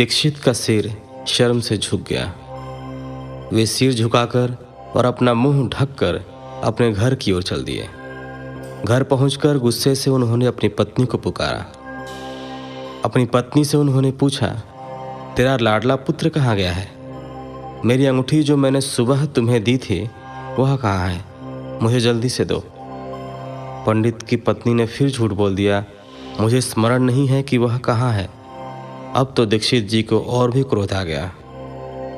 दीक्षित का सिर शर्म से झुक गया। वे सिर झुकाकर और अपना मुंह ढककर अपने घर की ओर चल दिए। घर पहुंचकर गुस्से से उन्होंने अपनी पत्नी को पुकारा। अपनी पत्नी से उन्होंने पूछा, तेरा लाडला पुत्र कहाँ गया है? मेरी अंगूठी जो मैंने सुबह तुम्हें दी थी वह कहाँ है? मुझे जल्दी से दो। पंडित की पत्नी ने फिर झूठ बोल दिया, मुझे स्मरण नहीं है कि वह कहाँ है। अब तो दीक्षित जी को और भी क्रोध आ गया।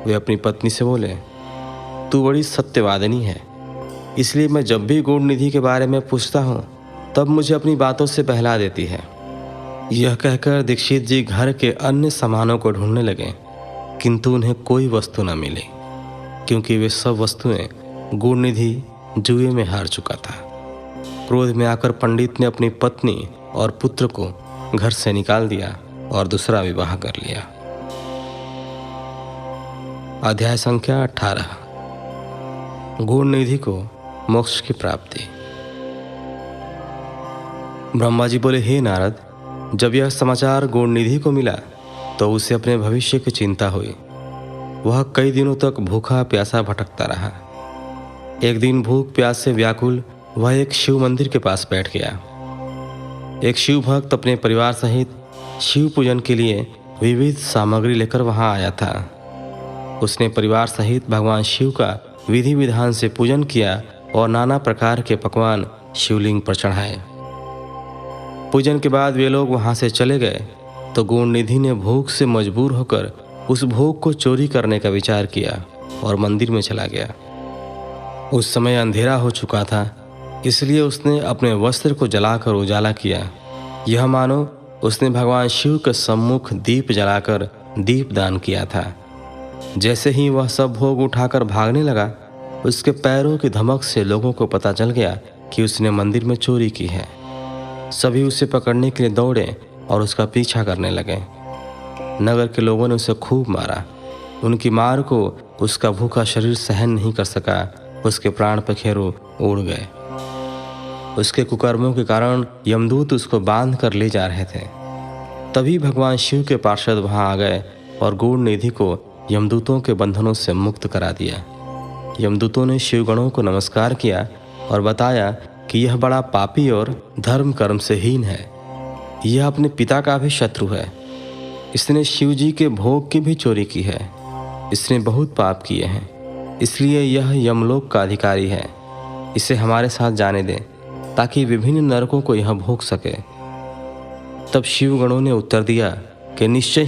वे अपनी पत्नी से बोले, तू बड़ी सत्यवादिनी है, इसलिए मैं जब भी गुण निधि के बारे में पूछता हूँ तब मुझे अपनी बातों से बहला देती है। यह कहकर दीक्षित जी घर के अन्य सामानों को ढूंढने लगे, किंतु उन्हें कोई वस्तु न मिली, क्योंकि वे सब वस्तुएं गुण निधि जुए में हार चुका था। क्रोध में आकर पंडित ने अपनी पत्नी और पुत्र को घर से निकाल दिया और दूसरा विवाह कर लिया। अध्याय संख्या 18। गुण निधि को मोक्ष की प्राप्ति। ब्रह्मा जी बोले, हे नारद, जब यह समाचार गुण निधि को मिला तो उसे अपने भविष्य की चिंता हुई। वह कई दिनों तक भूखा प्यासा भटकता रहा। एक दिन भूख प्यास से व्याकुल वह एक शिव मंदिर के पास बैठ गया। एक शिव भक्त अपने परिवार सहित शिव पूजन के लिए विविध सामग्री लेकर वहां आया था। उसने परिवार सहित भगवान शिव का विधि विधान से पूजन किया और नाना प्रकार के पकवान शिवलिंग पर चढ़ाए। पूजन के बाद वे लोग वहां से चले गए तो गुण निधि ने भूख से मजबूर होकर उस भोग को चोरी करने का विचार किया और मंदिर में चला गया। उस समय अंधेरा हो चुका था, इसलिए उसने अपने वस्त्र को जलाकर उजाला किया। यह मानो उसने भगवान शिव के सम्मुख दीप जलाकर दीपदान किया था। जैसे ही वह सब भोग उठाकर भागने लगा, उसके पैरों की धमक से लोगों को पता चल गया कि उसने मंदिर में चोरी की है। सभी उसे पकड़ने के लिए दौड़े और उसका पीछा करने लगे। नगर के लोगों ने उसे खूब मारा। उनकी मार को उसका भूखा शरीर सहन नहीं कर सका। उसके प्राण पखेरु उड़ गए। उसके कुकर्मों के कारण यमदूत उसको बांध कर ले जा रहे थे। तभी भगवान शिव के पार्षद वहां आ गए और गुण निधि को यमदूतों के बंधनों से मुक्त करा दिया। यमदूतों ने शिवगणों को नमस्कार किया और बताया कि यह बड़ा पापी और धर्म कर्म से हीन है। यह अपने पिता का भी शत्रु है। इसने शिव जी के भोग की भी चोरी की है। इसने बहुत पाप किए हैं, इसलिए यह यमलोक का अधिकारी है। इसे हमारे साथ जाने दें ताकि विभिन्न नरकों को यह भोग सके। तब शिवगणों ने उत्तर दिया कि निश्चय